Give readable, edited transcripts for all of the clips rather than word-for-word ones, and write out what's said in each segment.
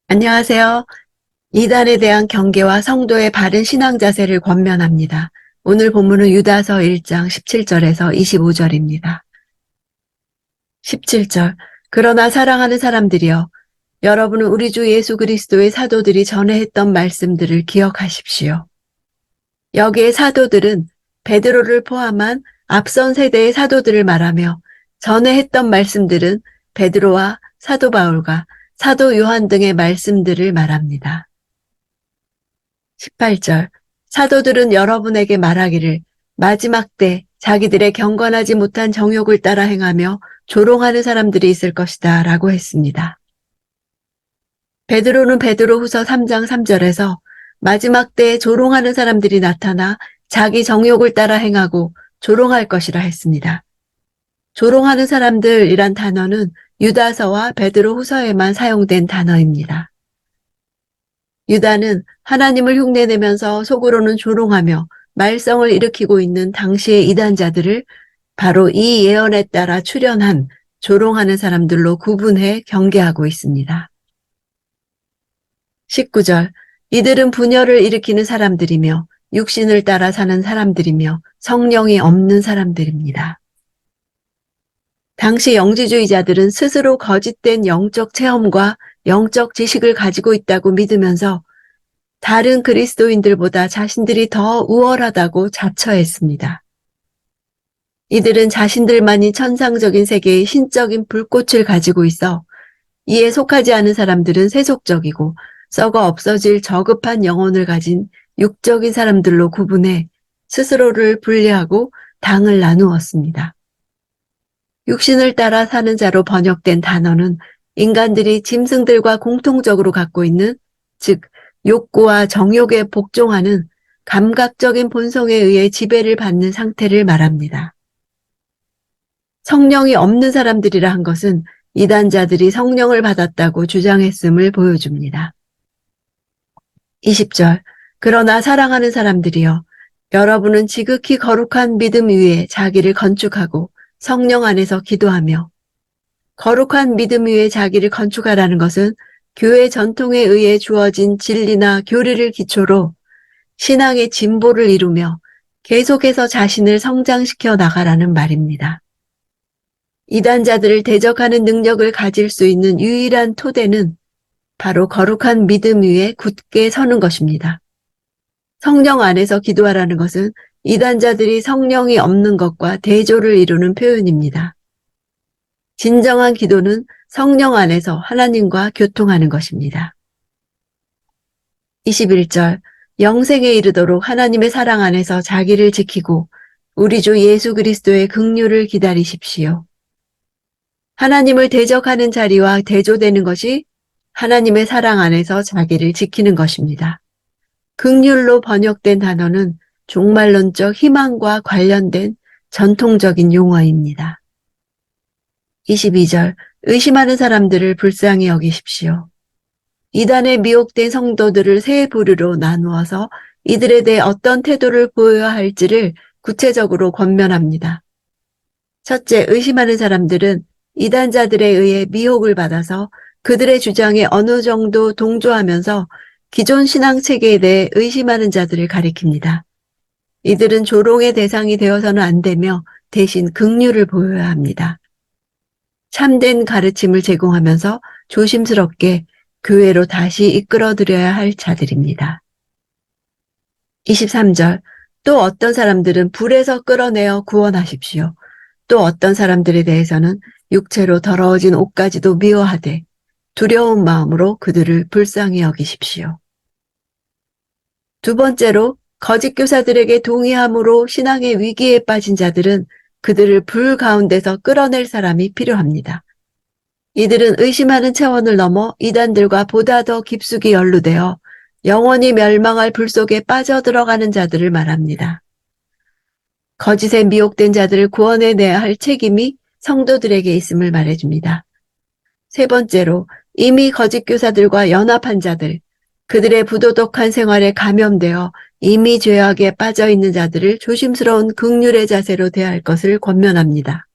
안녕하세요. 이단에 대한 경계와 성도의 바른 신앙 자세를 권면합니다. 오늘 본문은 유다서 1장 17절에서 25절입니다. 17절. 그러나 사랑하는 사람들이여, 여러분은 우리 주 예수 그리스도의 사도들이 전에 했던 말씀들을 기억하십시오. 여기에 사도들은 베드로를 포함한 앞선 세대의 사도들을 말하며 전에 했던 말씀들은 베드로와 사도 바울과 사도 요한 등의 말씀들을 말합니다. 18절. 사도들은 여러분에게 말하기를 마지막 때 자기들의 경건하지 못한 정욕을 따라 행하며 조롱하는 사람들이 있을 것이다 라고 했습니다. 베드로는 베드로후서 3장 3절에서 마지막 때에 조롱하는 사람들이 나타나 자기 정욕을 따라 행하고 조롱할 것이라 했습니다. 조롱하는 사람들이란 단어는 유다서와 베드로후서에만 사용된 단어입니다. 유다는 하나님을 흉내내면서 속으로는 조롱하며 말썽을 일으키고 있는 당시의 이단자들을 바로 이 예언에 따라 출현한 조롱하는 사람들로 구분해 경계하고 있습니다. 19절. 이들은 분열을 일으키는 사람들이며 육신을 따라 사는 사람들이며 성령이 없는 사람들입니다. 당시 영지주의자들은 스스로 거짓된 영적 체험과 영적 지식을 가지고 있다고 믿으면서 다른 그리스도인들보다 자신들이 더 우월하다고 자처했습니다. 이들은 자신들만이 천상적인 세계의 신적인 불꽃을 가지고 있어 이에 속하지 않은 사람들은 세속적이고 썩어 없어질 저급한 영혼을 가진 육적인 사람들로 구분해 스스로를 분리하고 당을 나누었습니다. 육신을 따라 사는 자로 번역된 단어는 인간들이 짐승들과 공통적으로 갖고 있는, 즉 욕구와 정욕에 복종하는 감각적인 본성에 의해 지배를 받는 상태를 말합니다. 성령이 없는 사람들이라 한 것은 이단자들이 성령을 받았다고 주장했음을 보여줍니다. 20절. 그러나 사랑하는 사람들이여, 여러분은 지극히 거룩한 믿음 위에 자기를 건축하고 성령 안에서 기도하며, 거룩한 믿음 위에 자기를 건축하라는 것은 교회 전통에 의해 주어진 진리나 교리를 기초로 신앙의 진보를 이루며 계속해서 자신을 성장시켜 나가라는 말입니다. 이단자들을 대적하는 능력을 가질 수 있는 유일한 토대는 바로 거룩한 믿음 위에 굳게 서는 것입니다. 성령 안에서 기도하라는 것은 이단자들이 성령이 없는 것과 대조를 이루는 표현입니다. 진정한 기도는 성령 안에서 하나님과 교통하는 것입니다. 21절. 영생에 이르도록 하나님의 사랑 안에서 자기를 지키고 우리 주 예수 그리스도의 긍휼을 기다리십시오. 하나님을 대적하는 자리와 대조되는 것이 하나님의 사랑 안에서 자기를 지키는 것입니다. 긍휼로 번역된 단어는 종말론적 희망과 관련된 전통적인 용어입니다. 22절. 의심하는 사람들을 불쌍히 여기십시오. 이단에 미혹된 성도들을 세 부류로 나누어서 이들에 대해 어떤 태도를 보여야 할지를 구체적으로 권면합니다. 첫째, 의심하는 사람들은 이단자들에 의해 미혹을 받아서 그들의 주장에 어느 정도 동조하면서 기존 신앙 체계에 대해 의심하는 자들을 가리킵니다. 이들은 조롱의 대상이 되어서는 안 되며 대신 긍휼을 보여야 합니다. 참된 가르침을 제공하면서 조심스럽게 교회로 다시 이끌어들여야 할 자들입니다. 23절. 또 어떤 사람들은 불에서 끌어내어 구원하십시오. 또 어떤 사람들에 대해서는 육체로 더러워진 옷까지도 미워하되 두려운 마음으로 그들을 불쌍히 여기십시오. 두 번째로 거짓 교사들에게 동의함으로 신앙의 위기에 빠진 자들은 그들을 불 가운데서 끌어낼 사람이 필요합니다. 이들은 의심하는 차원을 넘어 이단들과 보다 더 깊숙이 연루되어 영원히 멸망할 불 속에 빠져들어가는 자들을 말합니다. 거짓에 미혹된 자들을 구원해내야 할 책임이 성도들에게 있음을 말해줍니다. 세 번째로 이미 거짓 교사들과 연합한 자들, 그들의 부도덕한 생활에 감염되어 이미 죄악에 빠져있는 자들을 조심스러운 긍휼의 자세로 대할 것을 권면합니다.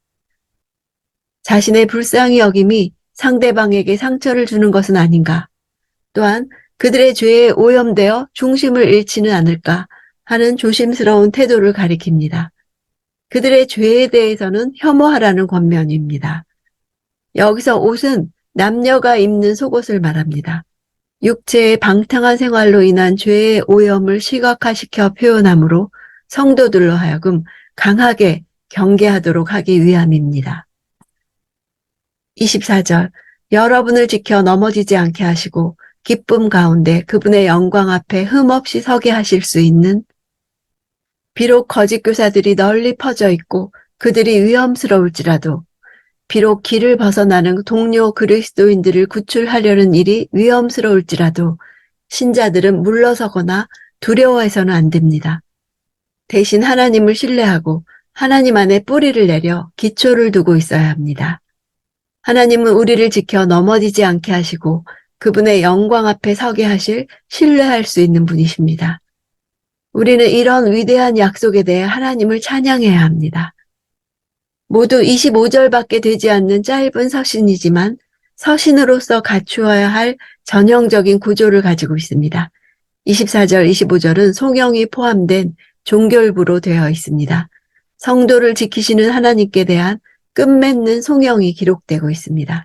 자신의 불쌍히 여김이 상대방에게 상처를 주는 것은 아닌가? 또한 그들의 죄에 오염되어 중심을 잃지는 않을까 하는 조심스러운 태도를 가리킵니다. 그들의 죄에 대해서는 혐오하라는 권면입니다. 여기서 옷은 남녀가 입는 속옷을 말합니다. 육체의 방탕한 생활로 인한 죄의 오염을 시각화시켜 표현하므로 성도들로 하여금 강하게 경계하도록 하기 위함입니다. 24절 여러분을 지켜 넘어지지 않게 하시고 기쁨 가운데 그분의 영광 앞에 흠없이 서게 하실 수 있는 비록 거짓 교사들이 널리 퍼져 있고 그들이 위험스러울지라도 비록 길을 벗어나는 동료 그리스도인들을 구출하려는 일이 위험스러울지라도 신자들은 물러서거나 두려워해서는 안 됩니다. 대신 하나님을 신뢰하고 하나님 안에 뿌리를 내려 기초를 두고 있어야 합니다. 하나님은 우리를 지켜 넘어지지 않게 하시고 그분의 영광 앞에 서게 하실 신뢰할 수 있는 분이십니다. 우리는 이런 위대한 약속에 대해 하나님을 찬양해야 합니다. 모두 25절밖에 되지 않는 짧은 서신이지만 서신으로서 갖추어야 할 전형적인 구조를 가지고 있습니다. 24절, 25절은 송영이 포함된 종결부로 되어 있습니다. 성도를 지키시는 하나님께 대한 끝맺는 송영이 기록되고 있습니다.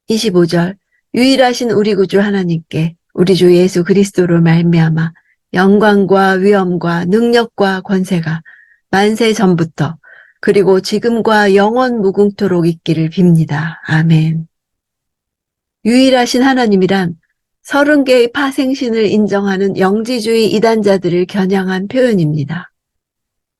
25절, 유일하신 우리 구주 하나님께 우리 주 예수 그리스도로 말미암아 영광과 위엄과 능력과 권세가 만세 전부터 그리고 지금과 영원 무궁토록 있기를 빕니다. 아멘. 유일하신 하나님이란 30개의 파생신을 인정하는 영지주의 이단자들을 겨냥한 표현입니다.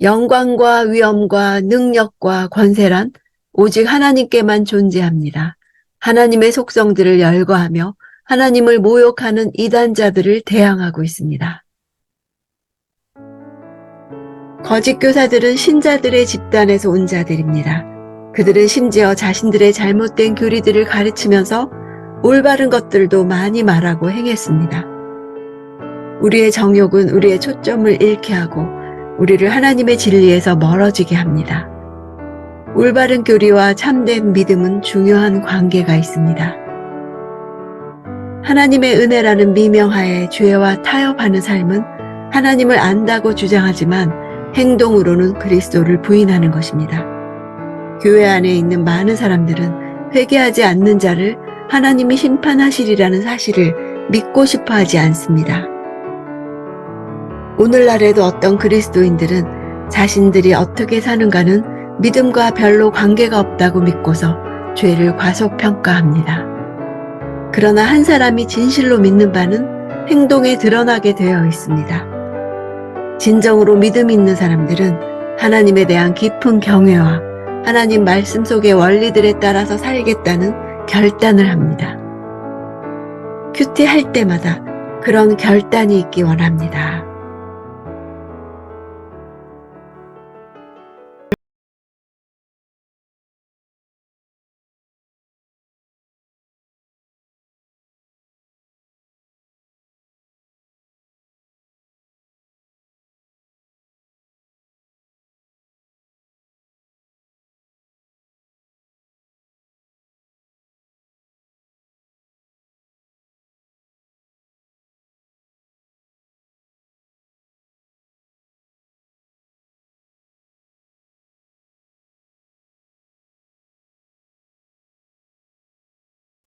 영광과 위엄과 능력과 권세란 오직 하나님께만 존재합니다. 하나님의 속성들을 열거하며 하나님을 모욕하는 이단자들을 대항하고 있습니다. 거짓 교사들은 신자들의 집단에서 온 자들입니다. 그들은 심지어 자신들의 잘못된 교리들을 가르치면서 올바른 것들도 많이 말하고 행했습니다. 우리의 정욕은 우리의 초점을 잃게 하고 우리를 하나님의 진리에서 멀어지게 합니다. 올바른 교리와 참된 믿음은 중요한 관계가 있습니다. 하나님의 은혜라는 미명하에 죄와 타협하는 삶은 하나님을 안다고 주장하지만 행동으로는 그리스도를 부인하는 것입니다. 교회 안에 있는 많은 사람들은 회개하지 않는 자를 하나님이 심판하시리라는 사실을 믿고 싶어 하지 않습니다. 오늘날에도 어떤 그리스도인들은 자신들이 어떻게 사는가는 믿음과 별로 관계가 없다고 믿고서 죄를 과소평가합니다. 그러나 한 사람이 진실로 믿는 바는 행동에 드러나게 되어 있습니다. 진정으로 믿음 있는 사람들은 하나님에 대한 깊은 경외와 하나님 말씀 속의 원리들에 따라서 살겠다는 결단을 합니다. 큐티할 때마다 그런 결단이 있기 원합니다.